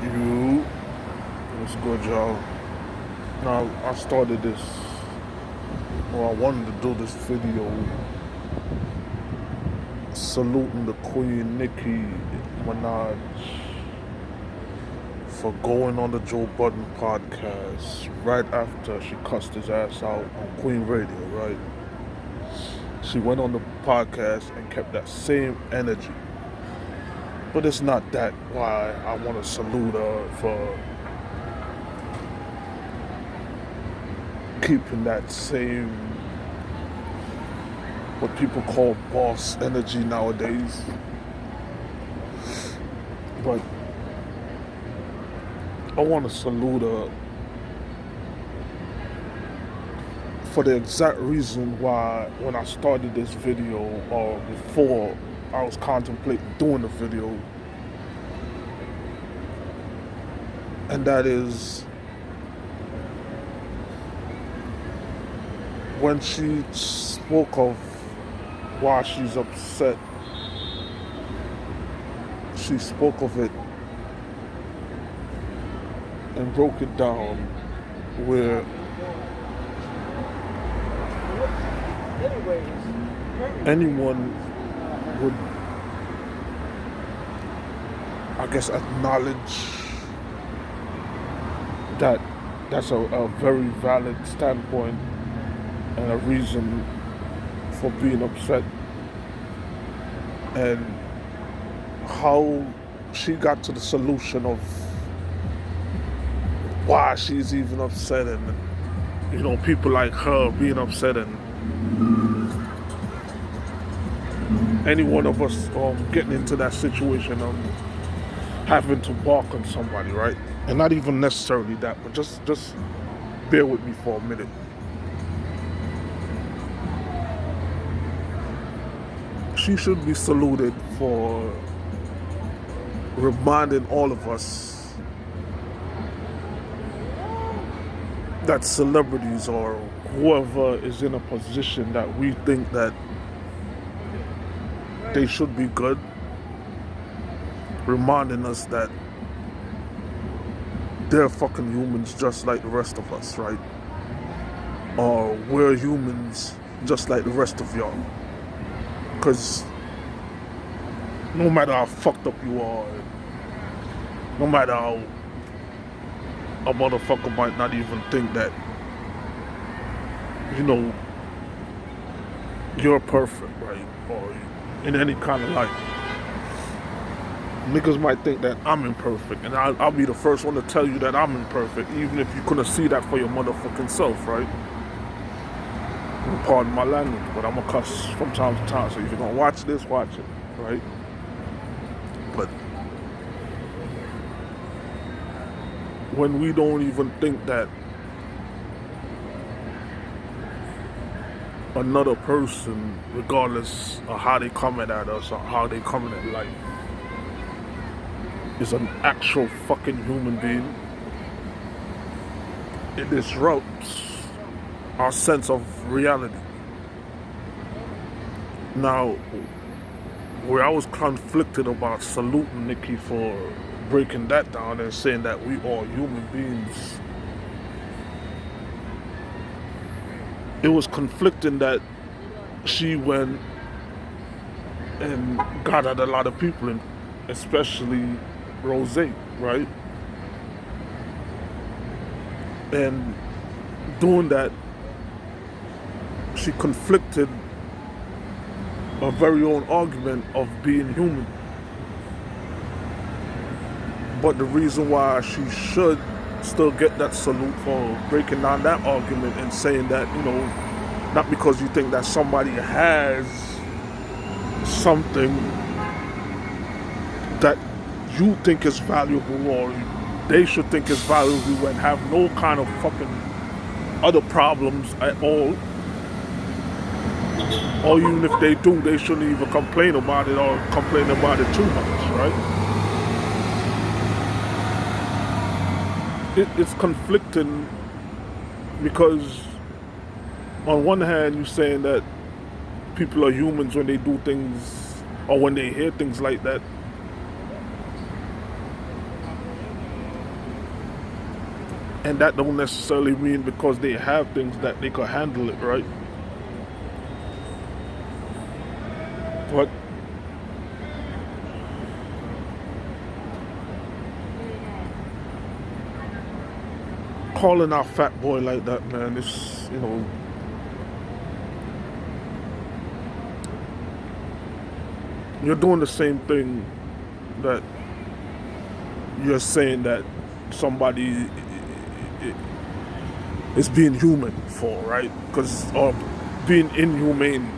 You, what's good, y'all? Now, I started this, or I wanted to do this video saluting the Queen Nicki Minaj for going on the Joe Budden podcast right after she cussed his ass out on Queen Radio, right? She went on the podcast and kept that same energy. But it's not that why I want to salute her for keeping that same, what people call boss energy nowadays. But I want to salute her for the exact reason why when I started this video, or before I was contemplating doing the video, and that is when she spoke of why she's upset. She spoke of it and broke it down where anyone would, I guess, acknowledge that that's a very valid standpoint and a reason for being upset, and how she got to the solution of why she's even upset, and people like her being upset, and any one of us getting into that situation, having to bark on somebody, right? And not even necessarily that, but just bear with me for a minute. She should be saluted for reminding all of us that celebrities or whoever is in a position that we think that they should be good, reminding us that they're fucking humans just like the rest of us, right? Or we're humans just like the rest of y'all. Because no matter how fucked up you are, no matter how a motherfucker might not even think that, you're perfect, right? Or in any kind of light. Niggas might think that I'm imperfect, and I'll be the first one to tell you that I'm imperfect, even if you couldn't see that for your motherfucking self, right? Pardon my language, but I'm gonna cuss from time to time, so if you're gonna watch this, watch it, right? But when we don't even think that another person, regardless of how they comment at us or how they comment at life, is an actual fucking human being, it disrupts our sense of reality. Now, where I was conflicted about saluting Nicki for breaking that down and saying that we are human beings, it was conflicting that she went and got at a lot of people, and especially Rose, right? And doing that, she conflicted her very own argument of being human. But the reason why she should still get that salute for breaking down that argument and saying that, not because you think that somebody has something that you think is valuable or they should think is valuable and have no kind of fucking other problems at all. Or even if they do, they shouldn't even complain about it or complain about it too much, right? It's conflicting because on one hand you're saying that people are humans when they do things or when they hear things like that. And that don't necessarily mean because they have things that they could handle it, right? But calling out Fatboy like that, man, it's, you're doing the same thing that you're saying that somebody is being human for, right? Because, or being inhumane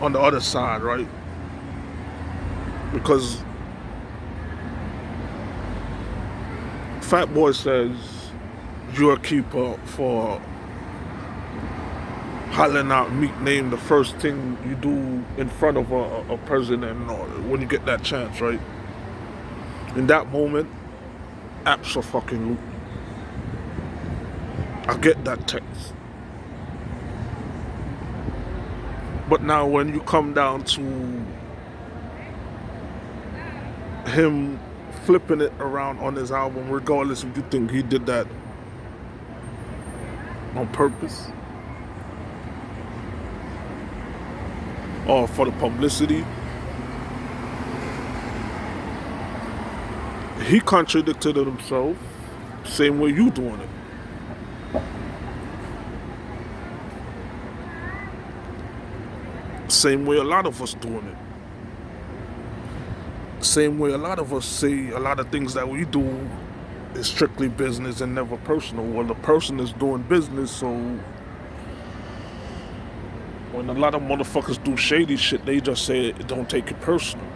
on the other side, right? Because Fatboy says you're a keeper for hollering out Meek name the first thing you do in front of a president or when you get that chance, right? In that moment, absolutely, I get that text. But now when you come down to him flipping it around on his album, regardless if you think he did that on purpose or for the publicity, he contradicted himself, same way you doing it. Same way a lot of us doing it. Same way a lot of us say a lot of things that we do is strictly business and never personal. Well, the person is doing business, so when a lot of motherfuckers do shady shit, they just say don't take it personal.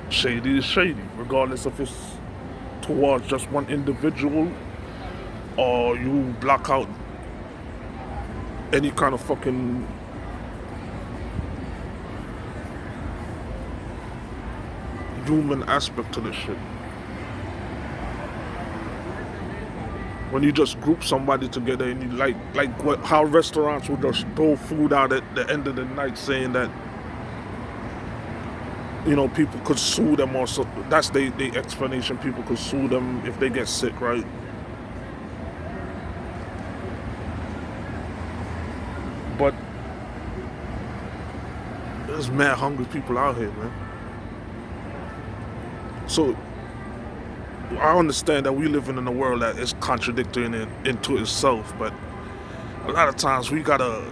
Shady is shady, regardless if it's towards just one individual or you block out any kind of fucking human aspect to this shit. When you just group somebody together and you how restaurants will just throw food out at the end of the night saying that people could sue them, or so that's the explanation. People could sue them if they get sick, right? But there's mad hungry people out here, man. So I understand that we living in a world that is contradicting into itself, but a lot of times we gotta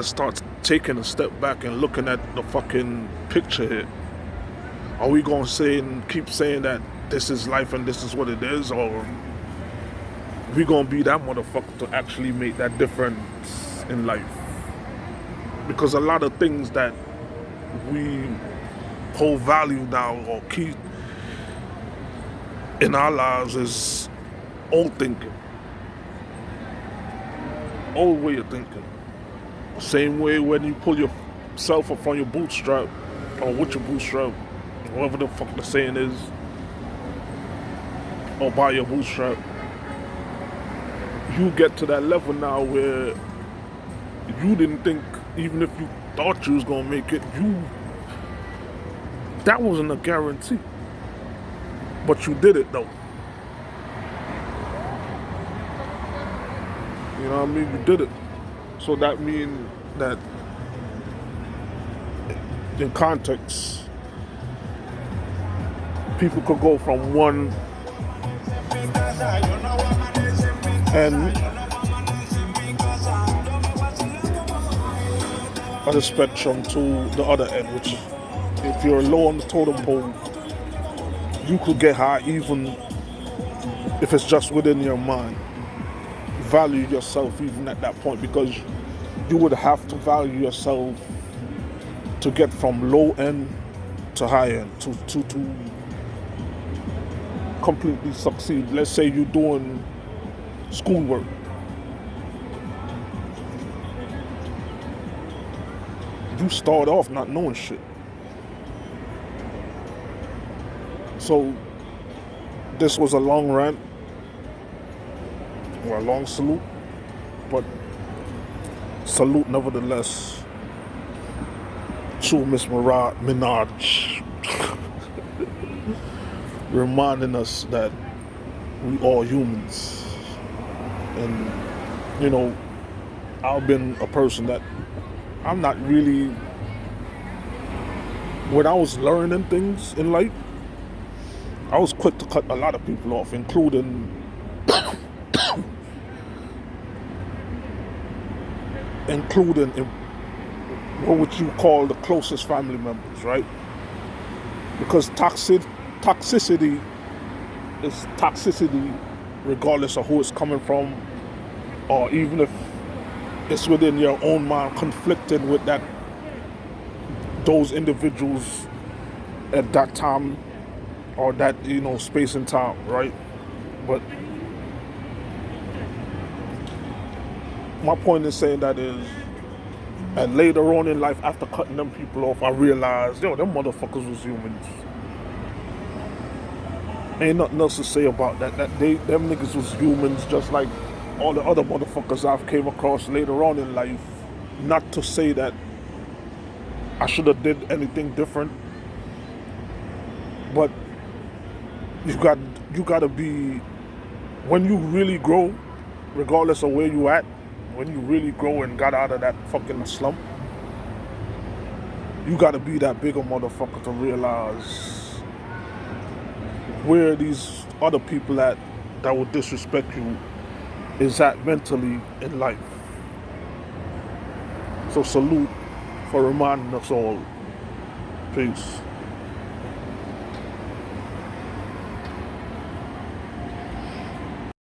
start taking a step back and looking at the fucking picture here. Are we gonna say and keep saying that this is life and this is what it is, or we gonna be that motherfucker to actually make that difference in life? Because a lot of things that we hold value now or keep in our lives is old thinking, old way of thinking. Same way when you pull yourself up from your bootstrap or with your bootstrap, whatever the fuck the saying is, or by your bootstrap, you get to that level now where you didn't think, even if you thought you was gonna make it, that wasn't a guarantee. But you did it though. You know what I mean? You did it. So that means that in context, people could go from one end of the spectrum to the other end, which if you're low on the totem pole, you could get high even if it's just within your mind. Value yourself even at that point, because you would have to value yourself to get from low end to high end to completely succeed. Let's say you're doing schoolwork. You start off not knowing shit. So this was a long rant or a long salute, but salute nevertheless to Miss Minaj, reminding us that We all humans. And, you know, I've been a person that I'm not really, when I was learning things in life, I was quick to cut a lot of people off, including what would you call the closest family members, right? Because toxicity is toxicity regardless of who it's coming from, or even if it's within your own mind conflicting with those individuals at that time or that, space and time, right? But my point in saying that is, and later on in life, after cutting them people off, I realized, them motherfuckers was humans. Ain't nothing else to say about that. Them niggas was humans, just like all the other motherfuckers I've came across later on in life. Not to say that I should have did anything different, but you gotta be, when you really grow, regardless of where you at, when you really grow and got out of that fucking slump, you gotta be that bigger motherfucker to realize where these other people at that will disrespect you is at mentally in life. So salute for reminding us all. Peace.